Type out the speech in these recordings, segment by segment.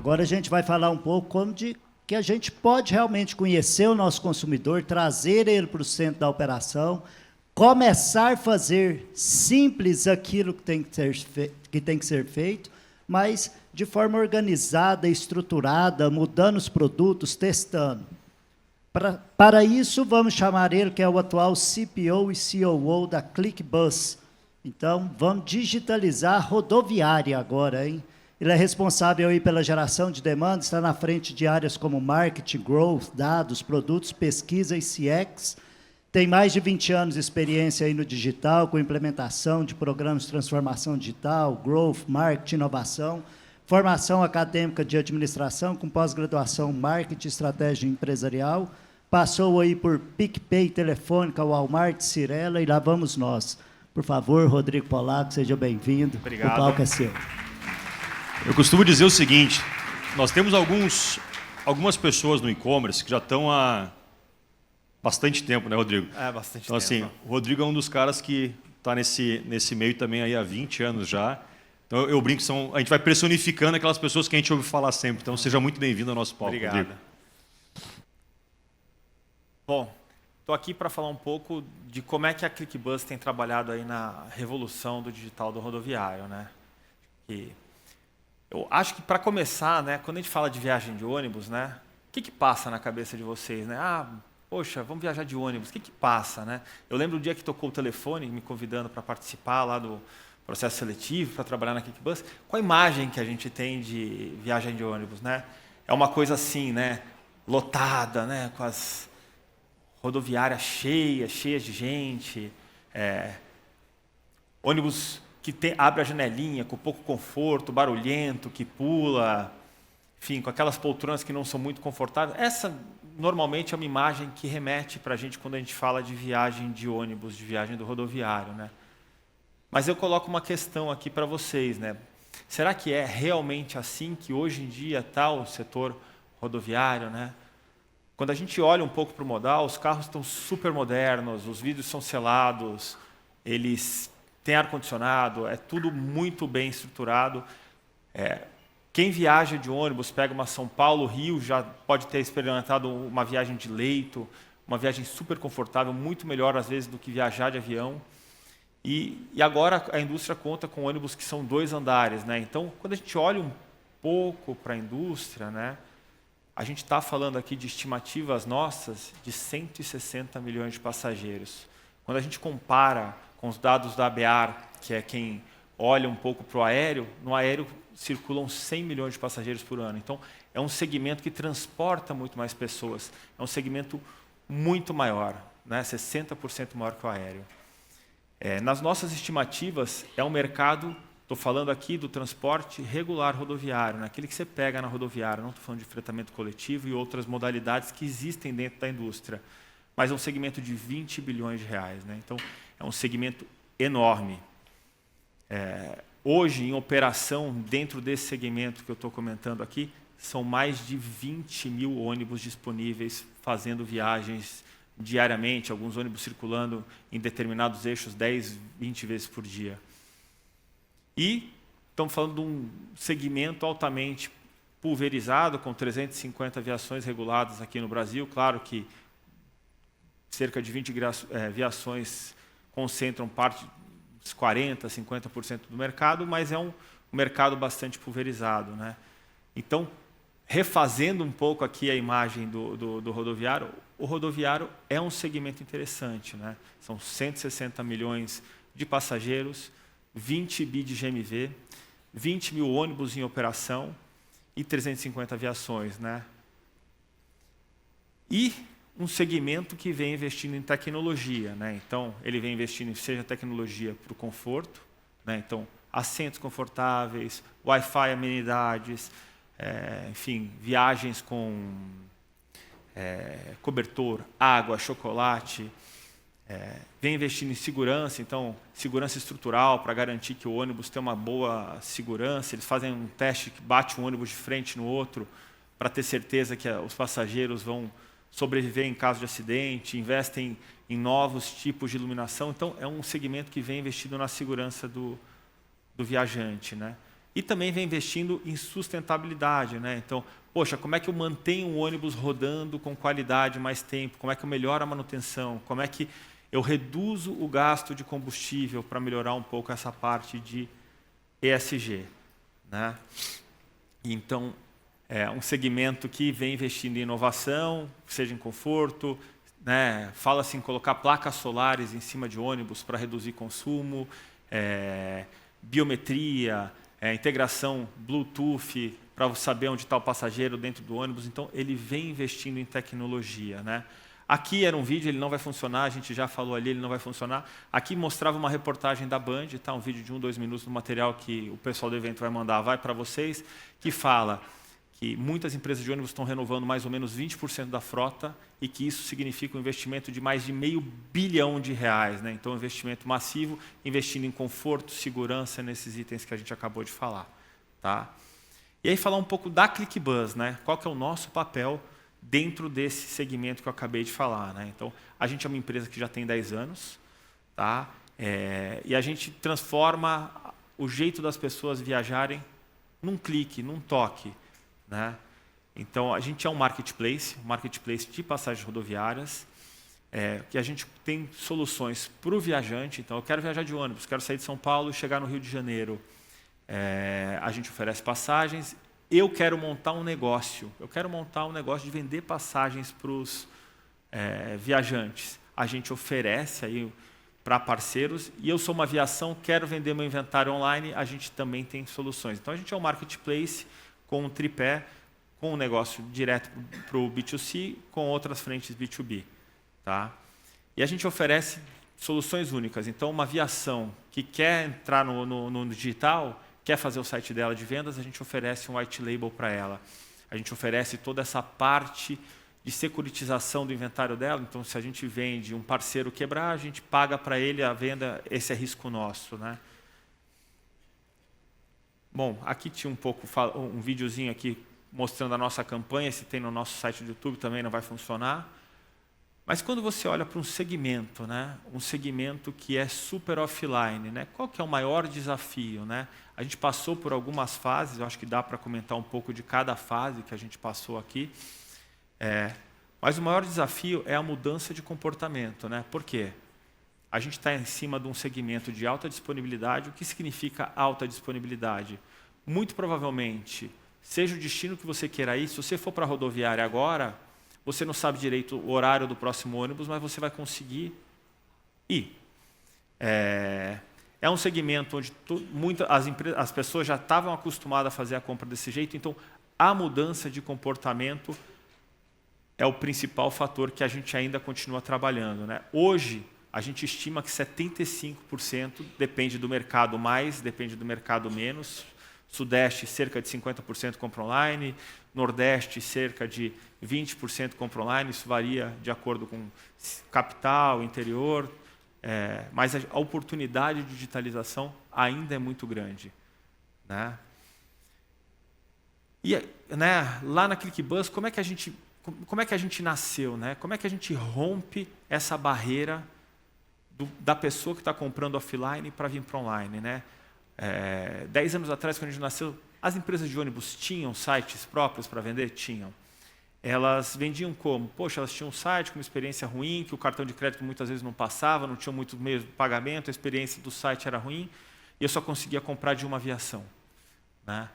Agora a gente vai falar um pouco como que a gente pode realmente conhecer o nosso consumidor, trazer ele para o centro da operação, começar a fazer simples aquilo que tem que ser feito, mas de forma organizada, estruturada, mudando os produtos, testando. Para isso, vamos chamar ele, que é o atual CPO e COO da ClickBus. Então, vamos digitalizar a rodoviária agora, hein? Ele é responsável aí pela geração de demanda, está na frente de áreas como marketing, growth, dados, produtos, pesquisa e CX. Tem mais de 20 anos de experiência aí no digital, com implementação de programas de transformação digital, growth, marketing, inovação, formação acadêmica de administração, com pós-graduação em marketing e estratégia empresarial. Passou aí por PicPay, Telefônica, Walmart, Cirela, e lá vamos nós. Por favor, Rodrigo Polaco, seja bem-vindo. Obrigado. O palco é seu. Eu costumo dizer o seguinte, nós temos algumas pessoas no e-commerce que já estão há bastante tempo, né, Rodrigo? Bastante então, tempo. Então, assim, o Rodrigo é um dos caras que está nesse meio também aí há 20 anos já. Então, eu brinco, a gente vai personificando aquelas pessoas que a gente ouve falar sempre. Então, seja muito bem-vindo ao nosso palco, Obrigado. Rodrigo. Bom, estou aqui para falar um pouco de como é que a ClickBus tem trabalhado aí na revolução do digital do rodoviário, né? E eu acho que, para começar, né, quando a gente fala de viagem de ônibus, né, o que passa na cabeça de vocês, né? Poxa, vamos viajar de ônibus, o que passa, né? Eu lembro o dia que tocou o telefone me convidando para participar lá do processo seletivo, para trabalhar na ClickBus. Qual a imagem que a gente tem de viagem de ônibus, né? É uma coisa assim, né, lotada, né, com as rodoviárias cheias de gente, ônibus que abre a janelinha, com pouco conforto, barulhento, que pula, enfim, com aquelas poltronas que não são muito confortáveis. Essa, normalmente, é uma imagem que remete para a gente quando a gente fala de viagem de ônibus, de viagem do rodoviário, né? Mas eu coloco uma questão aqui para vocês, né? Será que é realmente assim que hoje em dia está o setor rodoviário, né? Quando a gente olha um pouco para o modal, os carros estão super modernos, os vidros são selados, eles têm ar-condicionado, é tudo muito bem estruturado. Quem viaja de ônibus, pega uma São Paulo, Rio, já pode ter experimentado uma viagem de leito, uma viagem super confortável, muito melhor às vezes do que viajar de avião. E agora a indústria conta com ônibus que são 2 andares, né? Então, quando a gente olha um pouco para a indústria, né, a gente está falando aqui de estimativas nossas de 160 milhões de passageiros. Quando a gente compara com os dados da ABAR, que é quem olha um pouco para o aéreo, no aéreo circulam 100 milhões de passageiros por ano. Então, é um segmento que transporta muito mais pessoas. É um segmento muito maior, né? 60% maior que o aéreo. Nas nossas estimativas, é um mercado, estou falando aqui do transporte regular rodoviário, né? Aquele que você pega na rodoviária, não estou falando de fretamento coletivo e outras modalidades que existem dentro da indústria, mas é um segmento de 20 bilhões de reais, né? Então, é um segmento enorme. Hoje, em operação, dentro desse segmento que eu estou comentando aqui, são mais de 20 mil ônibus disponíveis fazendo viagens diariamente, alguns ônibus circulando em determinados eixos 10, 20 vezes por dia. E estamos falando de um segmento altamente pulverizado, com 350 viações reguladas aqui no Brasil. Claro que cerca de 20 viações concentram parte dos 40%, 50% do mercado, mas é um mercado bastante pulverizado, né? Então, refazendo um pouco aqui a imagem do rodoviário, o rodoviário é um segmento interessante, né? São 160 milhões de passageiros, 20 bi de GMV, 20 mil ônibus em operação e 350 aviações, né? E um segmento que vem investindo em tecnologia, né? Então, ele vem investindo em seja tecnologia para o conforto, né? Então, assentos confortáveis, Wi-Fi, amenidades, enfim, viagens com cobertor, água, chocolate. Vem investindo em segurança, então, segurança estrutural para garantir que o ônibus tenha uma boa segurança. Eles fazem um teste que bate um ônibus de frente no outro para ter certeza que os passageiros vão sobreviver em caso de acidente, investem em novos tipos de iluminação. Então, é um segmento que vem investindo na segurança do viajante, né? E também vem investindo em sustentabilidade, né? Então, poxa, como é que eu mantenho o ônibus rodando com qualidade mais tempo? Como é que eu melhoro a manutenção? Como é que eu reduzo o gasto de combustível para melhorar um pouco essa parte de ESG, né? Então, é um segmento que vem investindo em inovação, seja em conforto, né? Fala-se em colocar placas solares em cima de ônibus para reduzir consumo, biometria, integração Bluetooth para saber onde está o passageiro dentro do ônibus. Então, ele vem investindo em tecnologia, né? Aqui era um vídeo, ele não vai funcionar, a gente já falou ali, ele não vai funcionar. Aqui mostrava uma reportagem da Band, tá? Um vídeo de 1, 2 minutos do material que o pessoal do evento vai mandar, vai para vocês, que fala que muitas empresas de ônibus estão renovando mais ou menos 20% da frota e que isso significa um investimento de mais de R$500 bilhão, né? Então, um investimento massivo, investindo em conforto, segurança, nesses itens que a gente acabou de falar, tá? E aí falar um pouco da ClickBus, né? Qual que é o nosso papel dentro desse segmento que eu acabei de falar, né? Então, a gente é uma empresa que já tem 10 anos, tá? E a gente transforma o jeito das pessoas viajarem num clique, num toque, né? Então, a gente é um marketplace de passagens rodoviárias, que a gente tem soluções para o viajante. Então, eu quero viajar de ônibus, quero sair de São Paulo e chegar no Rio de Janeiro. A gente oferece passagens. Eu quero montar um negócio. Eu quero montar um negócio de vender passagens para os viajantes. A gente oferece aí para parceiros. E eu sou uma aviação, quero vender meu inventário online. A gente também tem soluções. Então, a gente é um marketplace com um tripé, com um negócio direto para o B2C, com outras frentes B2B. Tá? E a gente oferece soluções únicas. Então, uma aviação que quer entrar no digital, quer fazer o site dela de vendas, a gente oferece um white label para ela. A gente oferece toda essa parte de securitização do inventário dela. Então, se a gente vende um parceiro quebrar, a gente paga para ele a venda, esse é risco nosso, né? Bom, aqui tinha um videozinho aqui mostrando a nossa campanha. Se tem no nosso site do YouTube, também não vai funcionar. Mas quando você olha para um segmento, né? Um segmento que é super offline, né? Qual que é o maior desafio, né? A gente passou por algumas fases, eu acho que dá para comentar um pouco de cada fase que a gente passou aqui. Mas o maior desafio é a mudança de comportamento, né? Por quê? A gente está em cima de um segmento de alta disponibilidade. O que significa alta disponibilidade? Muito provavelmente, seja o destino que você queira ir, se você for para a rodoviária agora, você não sabe direito o horário do próximo ônibus, mas você vai conseguir ir. É um segmento onde as pessoas já estavam acostumadas a fazer a compra desse jeito, então a mudança de comportamento é o principal fator que a gente ainda continua trabalhando, né? Hoje, a gente estima que 75%, depende do mercado mais, depende do mercado menos. Sudeste, cerca de 50% compra online. Nordeste, cerca de 20% compra online. Isso varia de acordo com capital, interior. Mas a oportunidade de digitalização ainda é muito grande, né? E né, lá na ClickBus, como é que a gente nasceu, né? Como é que a gente rompe essa barreira da pessoa que está comprando offline para vir para online, né? 10 anos atrás, quando a gente nasceu, as empresas de ônibus tinham sites próprios para vender? Tinham. Elas vendiam como? Poxa, elas tinham um site com uma experiência ruim, que o cartão de crédito muitas vezes não passava, não tinha muito meio de pagamento, a experiência do site era ruim, e eu só conseguia comprar de uma aviação, né?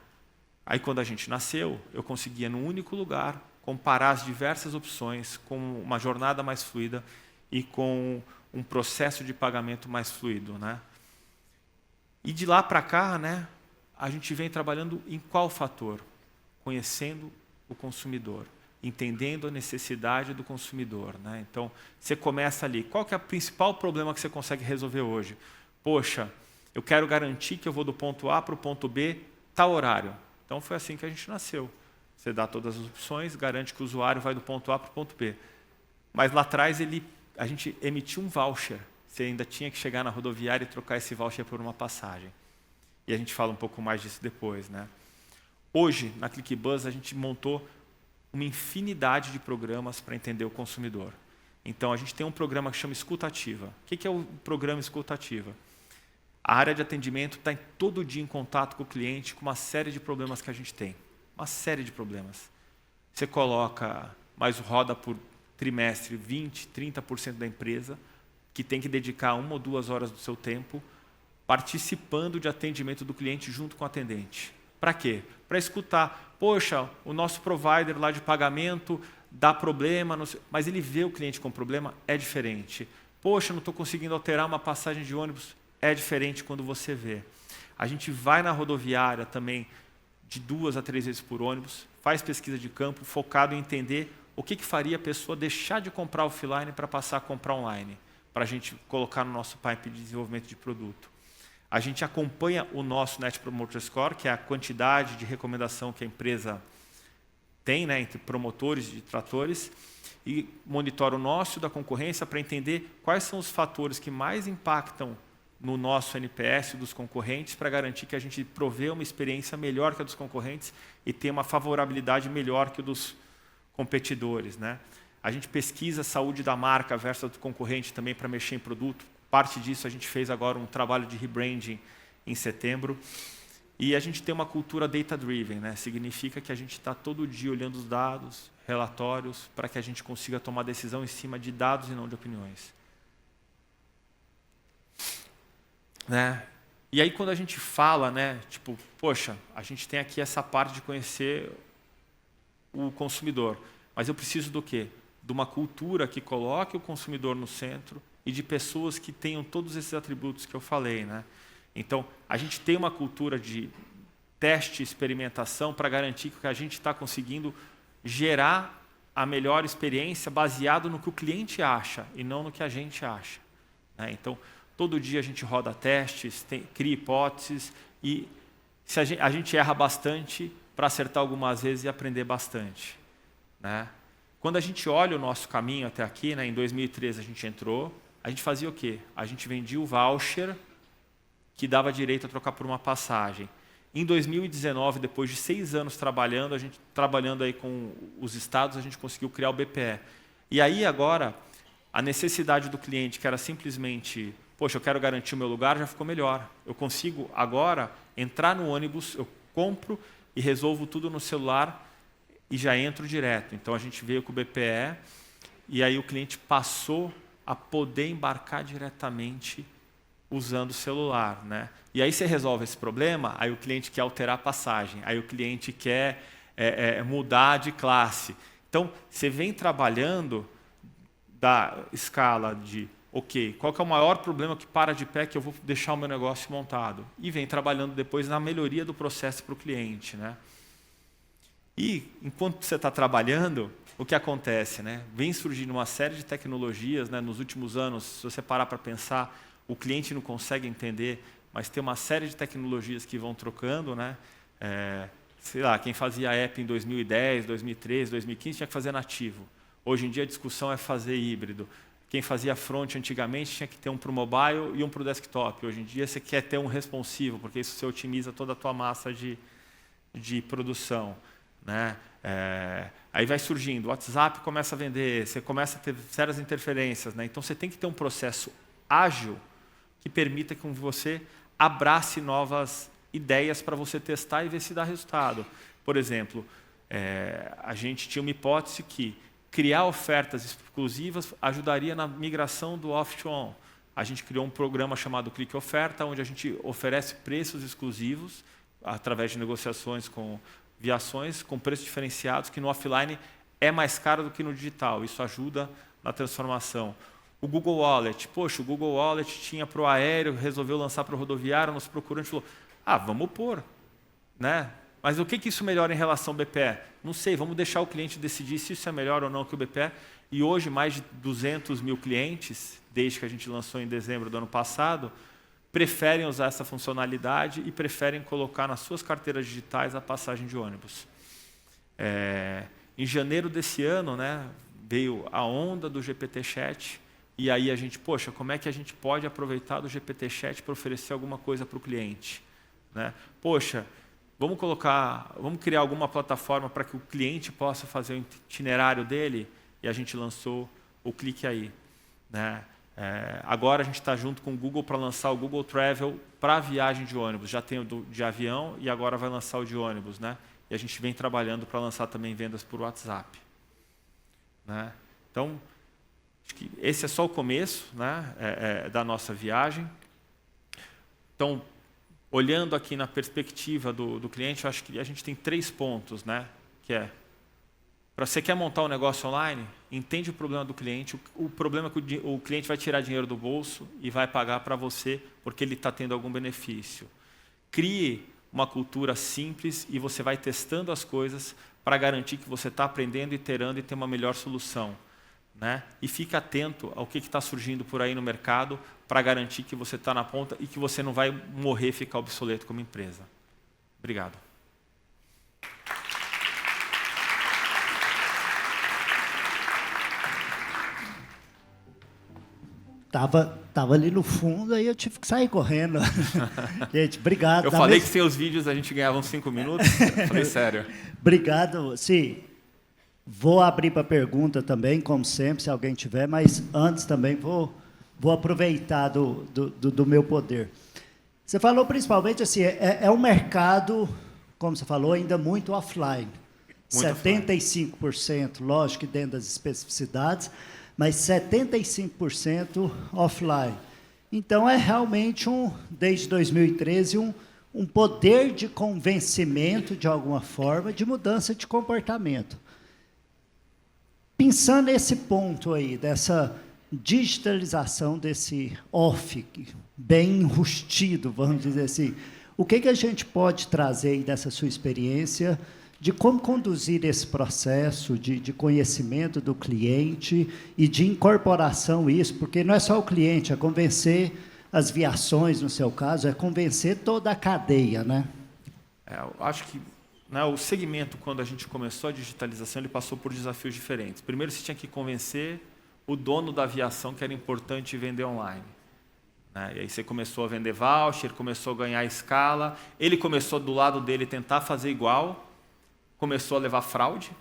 Aí, quando a gente nasceu, eu conseguia, num único lugar, comparar as diversas opções com uma jornada mais fluida e com um processo de pagamento mais fluido, né? E de lá para cá, né, a gente vem trabalhando em qual fator? Conhecendo o consumidor, entendendo a necessidade do consumidor, né? Então, você começa ali. Qual que é o principal problema que você consegue resolver hoje? Poxa, eu quero garantir que eu vou do ponto A para o ponto B, tal horário. Então, foi assim que a gente nasceu. Você dá todas as opções, garante que o usuário vai do ponto A para o ponto B. Mas lá atrás, a gente emitiu um voucher. Você ainda tinha que chegar na rodoviária e trocar esse voucher por uma passagem. E a gente fala um pouco mais disso depois, né? Hoje, na ClickBus, a gente montou uma infinidade de programas para entender o consumidor. Então, a gente tem um programa que chama Escuta Ativa. O que é o programa Escuta Ativa? A área de atendimento está todo dia em contato com o cliente com uma série de problemas que a gente tem. Uma série de problemas. Você coloca, mas roda por trimestre 20%, 30% da empresa, que tem que dedicar 1 ou 2 horas do seu tempo participando de atendimento do cliente junto com o atendente. Para quê? Para escutar. Poxa, o nosso provider lá de pagamento dá problema, mas ele vê o cliente com problema, é diferente. Poxa, não estou conseguindo alterar uma passagem de ônibus, é diferente quando você vê. A gente vai na rodoviária também de 2 a 3 vezes por ônibus, faz pesquisa de campo, focado em entender o que faria a pessoa deixar de comprar offline para passar a comprar online, para a gente colocar no nosso pipe de desenvolvimento de produto. A gente acompanha o nosso Net Promoter Score, que é a quantidade de recomendação que a empresa tem, né, entre promotores e tratores, e monitora o nosso e da concorrência para entender quais são os fatores que mais impactam no nosso NPS dos concorrentes para garantir que a gente provê uma experiência melhor que a dos concorrentes e tenha uma favorabilidade melhor que a dos competidores, né? A gente pesquisa a saúde da marca versus a do concorrente também para mexer em produto. Parte disso a gente fez agora um trabalho de rebranding em setembro. E a gente tem uma cultura data-driven, né? Significa que a gente está todo dia olhando os dados, relatórios, para que a gente consiga tomar decisão em cima de dados e não de opiniões. Né? E aí quando a gente fala, né, tipo, poxa, a gente tem aqui essa parte de conhecer o consumidor, mas eu preciso do quê? De uma cultura que coloque o consumidor no centro e de pessoas que tenham todos esses atributos que eu falei, né? Então, a gente tem uma cultura de teste e experimentação para garantir que a gente está conseguindo gerar a melhor experiência baseado no que o cliente acha e não no que a gente acha, né? Então, todo dia a gente roda testes, cria hipóteses e se a gente erra bastante para acertar algumas vezes e aprender bastante, né? Quando a gente olha o nosso caminho até aqui, né, em 2013 a gente entrou, a gente fazia o quê? A gente vendia o voucher que dava direito a trocar por uma passagem. Em 2019, depois de 6 anos trabalhando, trabalhando aí com os estados, a gente conseguiu criar o BPE. E aí agora, a necessidade do cliente, que era simplesmente, poxa, eu quero garantir o meu lugar, já ficou melhor. Eu consigo agora entrar no ônibus, eu compro e resolvo tudo no celular e já entro direto. Então a gente veio com o BPE e aí o cliente passou a poder embarcar diretamente usando o celular, né? E aí você resolve esse problema, aí o cliente quer alterar a passagem, aí o cliente quer mudar de classe. Então, você vem trabalhando da escala de, ok, qual que é o maior problema que para de pé que eu vou deixar o meu negócio montado? E vem trabalhando depois na melhoria do processo para o cliente, né? E, enquanto você está trabalhando, o que acontece, né? Vem surgindo uma série de tecnologias, né? Nos últimos anos, se você parar para pensar, o cliente não consegue entender, mas tem uma série de tecnologias que vão trocando, né? Sei lá, quem fazia app em 2010, 2013, 2015 tinha que fazer nativo. Hoje em dia a discussão é fazer híbrido. Quem fazia front antigamente tinha que ter um para o mobile e um para o desktop. Hoje em dia você quer ter um responsivo, porque isso você otimiza toda a tua massa de produção, né? Aí vai surgindo, o WhatsApp começa a vender, você começa a ter sérias interferências, né? Então você tem que ter um processo ágil que permita que você abrace novas ideias para você testar e ver se dá resultado. Por exemplo, a gente tinha uma hipótese que criar ofertas exclusivas ajudaria na migração do off to on. A gente criou um programa chamado Clique Oferta, onde a gente oferece preços exclusivos através de negociações com viações, com preços diferenciados, que no offline é mais caro do que no digital. Isso ajuda na transformação. O Google Wallet, poxa, o Google Wallet tinha para o aéreo, resolveu lançar para o rodoviário, nos procurou, a gente falou, vamos pôr, né? Mas o que isso melhora em relação ao BPE? Não sei, vamos deixar o cliente decidir se isso é melhor ou não que o BPE. E hoje, mais de 200 mil clientes, desde que a gente lançou em dezembro do ano passado, preferem usar essa funcionalidade e preferem colocar nas suas carteiras digitais a passagem de ônibus. Em janeiro desse ano, né, veio a onda do GPT Chat, e aí a gente, poxa, como é que a gente pode aproveitar do GPT Chat para oferecer alguma coisa para o cliente, né? Poxa, vamos criar alguma plataforma para que o cliente possa fazer o itinerário dele, e a gente lançou o Clique Aí, né? Agora a gente está junto com o Google para lançar o Google Travel para viagem de ônibus. Já tem o de avião e agora vai lançar o de ônibus, né? E a gente vem trabalhando para lançar também vendas por WhatsApp, né? Então, acho que esse é só o começo, né, da nossa viagem. Então, olhando aqui na perspectiva do cliente, eu acho que a gente tem 3 pontos, né? Que é, para você quer montar um negócio online, entende o problema do cliente, o problema é que o cliente vai tirar dinheiro do bolso e vai pagar para você porque ele está tendo algum benefício. Crie uma cultura simples e você vai testando as coisas para garantir que você está aprendendo, iterando e ter uma melhor solução, né? E fique atento ao que está surgindo por aí no mercado para garantir que você está na ponta e que você não vai morrer e ficar obsoleto como empresa. Obrigado. Tava ali no fundo, aí eu tive que sair correndo. Gente, obrigado. Eu falei que sem os vídeos a gente ganhava uns 5 minutos. Falei sério. Obrigado. Sim, vou abrir para pergunta também, como sempre, se alguém tiver, mas antes também vou aproveitar do meu poder. Você falou principalmente assim, é um mercado, como você falou, ainda muito offline. Muito 75%, lógico que dentro das especificidades, mas 75% offline. Então, é realmente, desde 2013, um poder de convencimento, de alguma forma, de mudança de comportamento. Pensando nesse ponto aí, dessa digitalização desse off, bem enrustido, vamos dizer assim, o que a gente pode trazer aí dessa sua experiência de como conduzir esse processo de conhecimento do cliente e de incorporação isso, porque não é só o cliente, é convencer as viações, no seu caso, é convencer toda a cadeia, né? Eu acho que, né, o segmento, quando a gente começou a digitalização, ele passou por desafios diferentes. Primeiro, você tinha que convencer o dono da aviação que era importante vender online, né? E aí você começou a vender voucher, começou a ganhar escala, ele começou do lado dele tentar fazer igual, começou a levar fraude,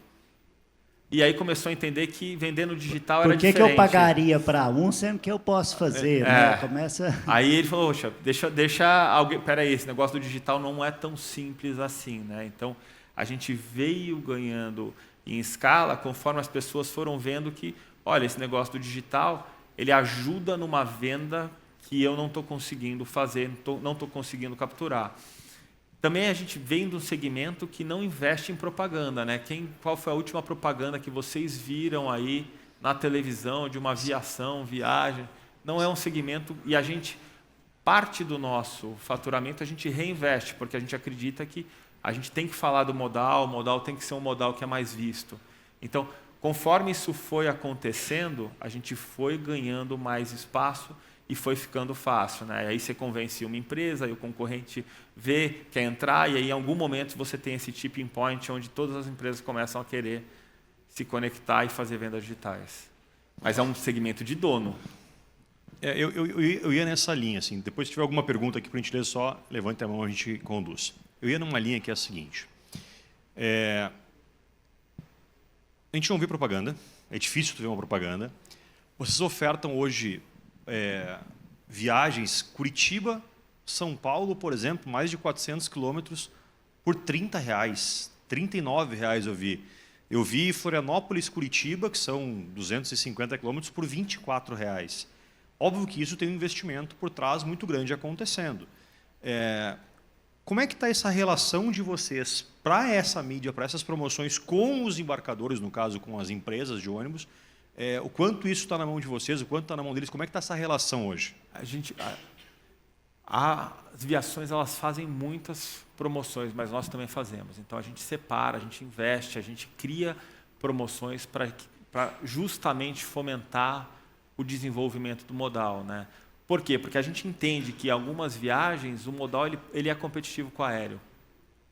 e aí começou a entender que vender no digital era diferente. Por que eu pagaria para um, sendo que eu posso fazer? Né? Começa... Aí ele falou, poxa, deixa alguém... Peraí, esse negócio do digital não é tão simples assim, né? Então, a gente veio ganhando em escala conforme as pessoas foram vendo que, olha, esse negócio do digital, ele ajuda numa venda que eu não estou conseguindo fazer, não estou conseguindo capturar. Também a gente vem de um segmento que não investe em propaganda, né? Qual foi a última propaganda que vocês viram aí na televisão de uma aviação, viagem? Não é um segmento, e a gente, parte do nosso faturamento, a gente reinveste, porque a gente acredita que a gente tem que falar do modal, o modal tem que ser um modal que é mais visto. Então, conforme isso foi acontecendo, a gente foi ganhando mais espaço e foi ficando fácil, né? Aí você convence uma empresa, aí o concorrente vê, quer entrar, e aí em algum momento você tem esse tipping point onde todas as empresas começam a querer se conectar e fazer vendas digitais. Mas é um segmento de dono. Eu ia nessa linha, assim. Depois, se tiver alguma pergunta aqui, por gentileza, só levante a mão, a gente conduz. Eu ia numa linha que é a seguinte. A gente não vê propaganda, é difícil tu ver uma propaganda. Vocês ofertam hoje viagens Curitiba, São Paulo, por exemplo, mais de 400 quilômetros por R$30, R$39 eu vi. Eu vi Florianópolis, Curitiba, que são 250 quilômetros, por R$24. Óbvio que isso tem um investimento por trás muito grande acontecendo. Como é que está essa relação de vocês para essa mídia, para essas promoções com os embarcadores, no caso com as empresas de ônibus? O quanto isso está na mão de vocês, o quanto está na mão deles? Como é que está essa relação hoje? As viações, elas fazem muitas promoções, mas nós também fazemos. Então, a gente separa, a gente investe, a gente cria promoções para justamente fomentar o desenvolvimento do modal, né? Por quê? Porque a gente entende que em algumas viagens o modal ele é competitivo com o aéreo,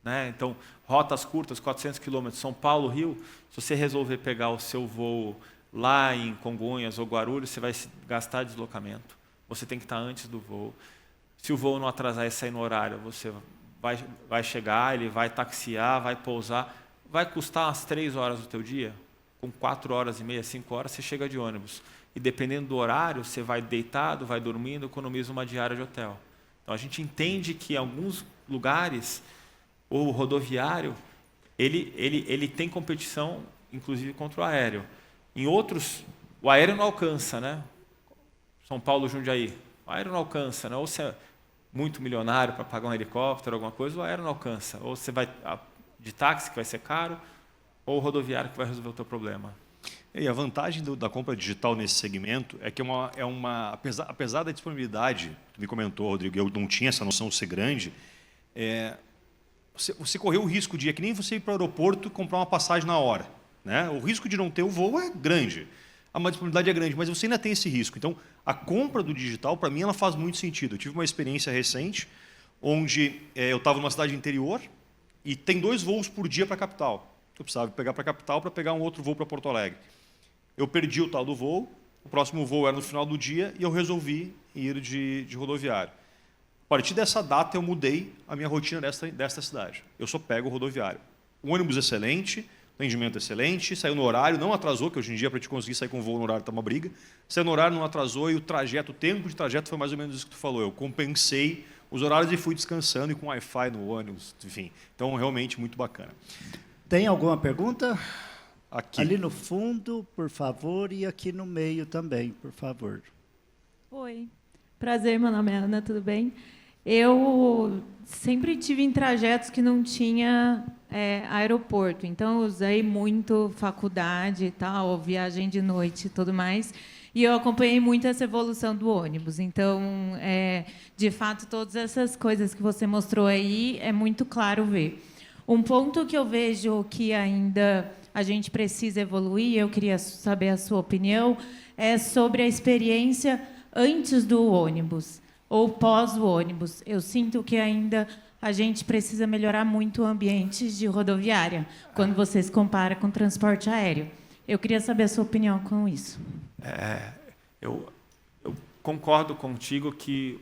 né? Então, rotas curtas, 400 km, São Paulo, Rio, se você resolver pegar o seu voo lá em Congonhas ou Guarulhos, você vai gastar deslocamento, você tem que estar antes do voo. Se o voo não atrasar e sair no horário, você vai chegar, ele vai taxiar, vai pousar, vai custar umas 3 horas do teu dia, com 4 horas e meia, 5 horas, você chega de ônibus. e dependendo do horário, você vai deitado, vai dormindo, economiza uma diária de hotel. Então, a gente entende que em alguns lugares, o rodoviário, ele tem competição, inclusive, contra o aéreo. Em outros, o aéreo não alcança, né? São Paulo, Jundiaí. O aéreo não alcança, né? Ou você é muito milionário para pagar um helicóptero, alguma coisa, o aéreo não alcança. Ou você vai de táxi, que vai ser caro, ou o rodoviário que vai resolver o teu problema. E a vantagem da compra digital nesse segmento é que apesar da disponibilidade, tu me comentou, Rodrigo, eu não tinha essa noção de ser grande, você correu o risco de, é que nem você ir para o aeroporto e comprar uma passagem na hora. Né? O risco de não ter o voo é grande, a disponibilidade é grande, mas você ainda tem esse risco. Então, a compra do digital, para mim, ela faz muito sentido. Eu tive uma experiência recente, onde eu estava numa cidade interior e tem 2 voos por dia para a capital. Eu precisava pegar para a capital para pegar um outro voo para Porto Alegre. Eu perdi o tal do voo, o próximo voo era no final do dia e eu resolvi ir de rodoviário. A partir dessa data, eu mudei a minha rotina desta cidade. Eu só pego o rodoviário. O ônibus excelente, atendimento excelente, saiu no horário, não atrasou, que hoje em dia, para te conseguir sair com voo no horário, está uma briga. Saiu no horário, não atrasou, e o tempo de trajeto foi mais ou menos isso que tu falou. Eu compensei os horários e fui descansando, e com Wi-Fi no ônibus, enfim. Então, realmente, muito bacana. Tem alguma pergunta? Aqui. Ali no fundo, por favor, e aqui no meio também, por favor. Oi, prazer, meu nome é Ana, tudo bem? Eu sempre tive em trajetos que não tinha aeroporto, então eu usei muito faculdade e tal, viagem de noite e tudo mais, e eu acompanhei muito essa evolução do ônibus. Então, de fato, todas essas coisas que você mostrou aí, é muito claro ver. Um ponto que eu vejo que ainda a gente precisa evoluir, eu queria saber a sua opinião, é sobre a experiência antes do ônibus ou pós o ônibus. Eu sinto que ainda a gente precisa melhorar muito o ambiente de rodoviária, quando você se compara com transporte aéreo. Eu queria saber a sua opinião com isso. Eu concordo contigo que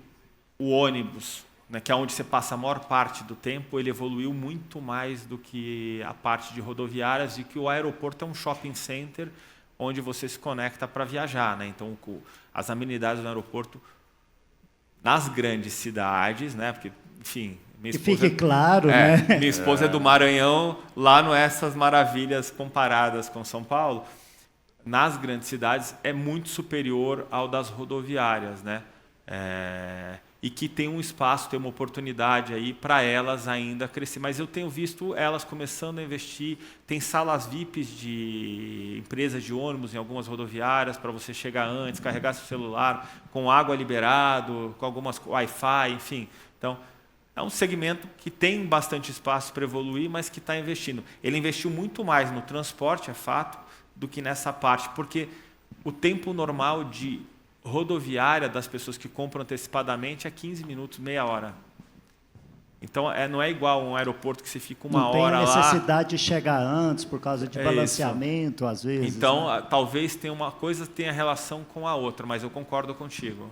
o ônibus, né, que é onde você passa a maior parte do tempo, ele evoluiu muito mais do que a parte de rodoviárias, e que o aeroporto é um shopping center onde você se conecta para viajar. Né? Então, as amenidades do aeroporto, nas grandes cidades, né, porque, enfim... Que fique claro, né? Minha esposa é do Maranhão, lá não é essas maravilhas comparadas com São Paulo. Nas grandes cidades é muito superior ao das rodoviárias, né? E que tem um espaço, tem uma oportunidade aí para elas ainda crescer. Mas eu tenho visto elas começando a investir, tem salas VIPs de empresas de ônibus em algumas rodoviárias para você chegar antes, carregar seu celular, com água liberado, com algumas Wi-Fi, enfim. Então, é um segmento que tem bastante espaço para evoluir, mas que está investindo. Ele investiu muito mais no transporte, é fato, do que nessa parte, porque o tempo normal de rodoviária das pessoas que compram antecipadamente é 15 minutos, meia hora. Então, não é igual um aeroporto que você fica uma hora lá. Não tem necessidade de chegar antes por causa de balanceamento, às vezes. Então, né? Talvez tenha uma coisa tenha relação com a outra, mas eu concordo contigo.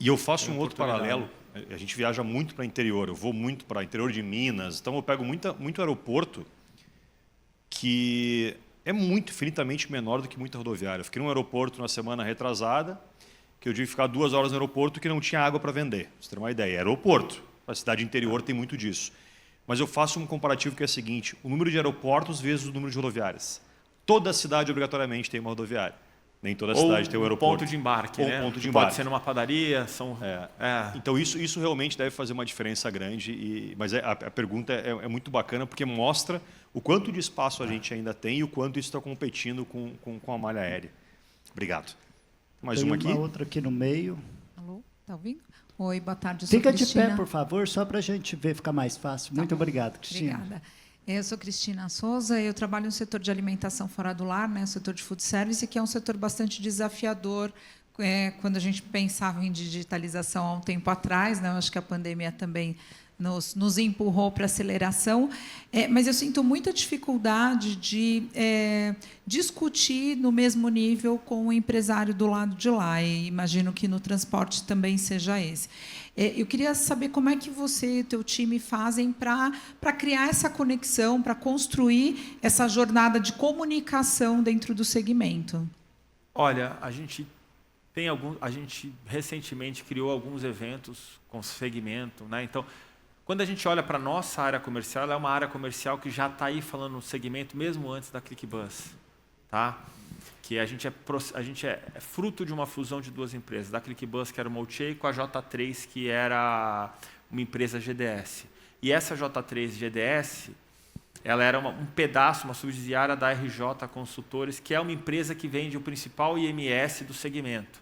E eu faço um outro paralelo. A gente viaja muito para interior, eu vou muito para interior de Minas, então eu pego muito aeroporto que é infinitamente menor do que muita rodoviária. Eu fiquei num aeroporto na semana retrasada, que eu tive que ficar 2 horas no aeroporto que não tinha água para vender. Pra você ter uma ideia, aeroporto. A cidade interior tem muito disso. Mas eu faço um comparativo que é o seguinte: o número de aeroportos vezes o número de rodoviárias. Toda cidade obrigatoriamente tem uma rodoviária. Nem toda cidade tem um aeroporto. Ponto de embarque, né? Ponto de embarque. Pode ser numa padaria. Então, isso realmente deve fazer uma diferença grande. Mas a pergunta é muito bacana, porque mostra o quanto de espaço a gente ainda tem e o quanto isso está competindo com a malha aérea. Obrigado. Mais uma aqui. Tem uma outra aqui no meio. Alô, está ouvindo? Oi, boa tarde, eu sou Fica Cristina. de pé, por favor, só para a gente ver, ficar mais fácil. Muito obrigado, Cristina. Obrigada. Eu sou Cristina Souza, eu trabalho no setor de alimentação fora do lar, né, o setor de food service, que é um setor bastante desafiador quando a gente pensava em digitalização há um tempo atrás, né, eu acho que a pandemia também nos empurrou para a aceleração, mas eu sinto muita dificuldade de discutir no mesmo nível com o empresário do lado de lá, e imagino que no transporte também seja esse. Eu queria saber como é que você e o teu time fazem para criar essa conexão, para construir essa jornada de comunicação dentro do segmento. Olha, a gente A gente recentemente criou alguns eventos com segmento, né? Então, quando a gente olha para a nossa área comercial, ela é uma área comercial que já está aí falando no segmento mesmo antes da ClickBus, tá? Que a gente é fruto de uma fusão de duas empresas, da ClickBus, que era o Multichey, com a J3, que era uma empresa GDS. E essa J3 GDS, ela era um pedaço, uma subsidiária da RJ Consultores, que é uma empresa que vende o principal IMS do segmento.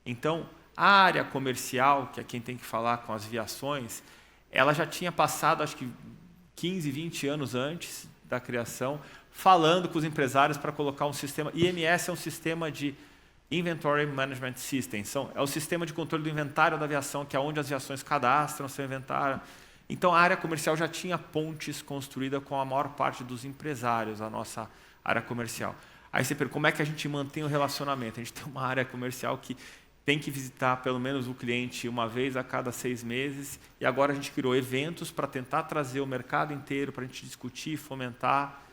Então, a área comercial, que é quem tem que falar com as viações, ela já tinha passado, acho que 15, 20 anos antes da criação, falando com os empresários para colocar um sistema. IMS é um sistema de Inventory Management System. É o sistema de controle do inventário da aviação, que é onde as aviações cadastram seu inventário. Então, a área comercial já tinha pontes construídas com a maior parte dos empresários, a nossa área comercial. Aí você pergunta, como é que a gente mantém o relacionamento? A gente tem uma área comercial que tem que visitar pelo menos o cliente uma vez a cada 6 meses, e agora a gente criou eventos para tentar trazer o mercado inteiro, para a gente discutir e fomentar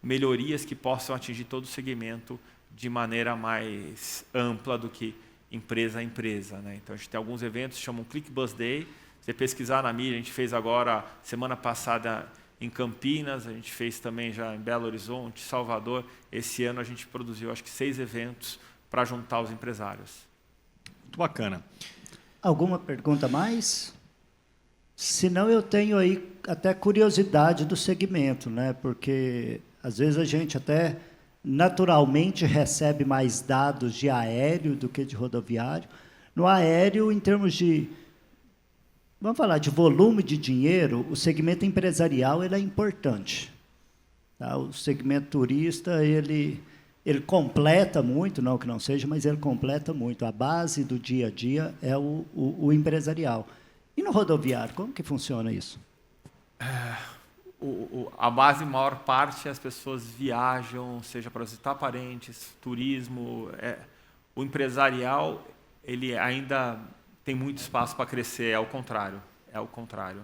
melhorias que possam atingir todo o segmento de maneira mais ampla do que empresa a empresa, né? Então, a gente tem alguns eventos que chamam ClickBus Day. Você pesquisar na mídia, a gente fez agora, semana passada, em Campinas, a gente fez também já em Belo Horizonte, Salvador. Esse ano a gente produziu, acho que 6 eventos para juntar os empresários. Muito bacana. Alguma pergunta a mais? Se não, eu tenho aí até curiosidade do segmento, né? Porque às vezes a gente até naturalmente recebe mais dados de aéreo do que de rodoviário. No aéreo, em termos de, vamos falar de volume de dinheiro, o segmento empresarial ele é importante. Tá? O segmento turista, ele completa muito, não que não seja, mas ele completa muito. A base do dia a dia é o empresarial. E no rodoviário, como que funciona isso? A base, maior parte, as pessoas viajam, seja para visitar parentes, turismo. O empresarial, ele ainda tem muito espaço para crescer, é o contrário.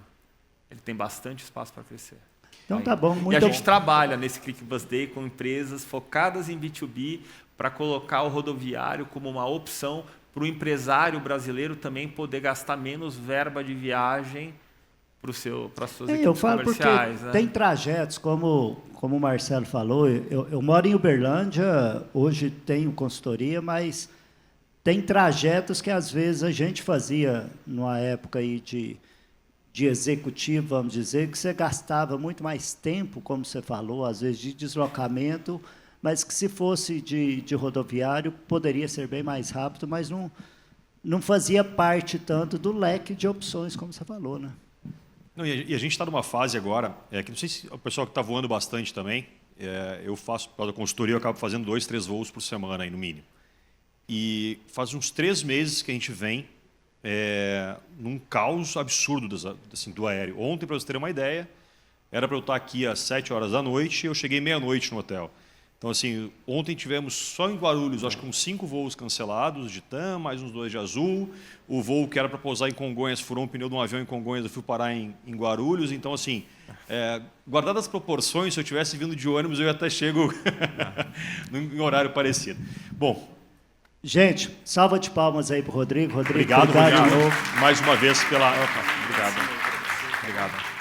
Ele tem bastante espaço para crescer. Então tá bom, muito E a gente trabalha nesse ClickBus Day com empresas focadas em B2B para colocar o rodoviário como uma opção para o empresário brasileiro também poder gastar menos verba de viagem para as suas equipes eu falo comerciais. porque né? tem trajetos, como o Marcelo falou, eu moro em Uberlândia, hoje tenho consultoria, mas tem trajetos que às vezes a gente fazia numa época aí de executivo, vamos dizer, que você gastava muito mais tempo, como você falou, às vezes de deslocamento, mas que se fosse de rodoviário poderia ser bem mais rápido, mas não fazia parte tanto do leque de opções, como você falou, né? Não, e a gente está numa fase agora, que não sei se o pessoal que está voando bastante também, eu faço, pela consultoria, eu acabo fazendo 2, 3 voos por semana, aí, no mínimo. E faz uns 3 meses que a gente vem num caos absurdo do aéreo. Ontem, para vocês terem uma ideia, era para eu estar aqui às 7 horas da noite e eu cheguei meia-noite no hotel. Então, assim, ontem tivemos só em Guarulhos, acho que uns 5 voos cancelados de TAM, mais uns 2 de Azul. O voo que era para pousar em Congonhas furou um pneu de um avião em Congonhas, eu fui parar em Guarulhos. Então, assim, guardadas as proporções, se eu tivesse vindo de ônibus, eu até chego em horário parecido. Bom, gente, salva de palmas aí para o Rodrigo. Rodrigo, obrigado de novo. mais uma vez pela... Obrigado.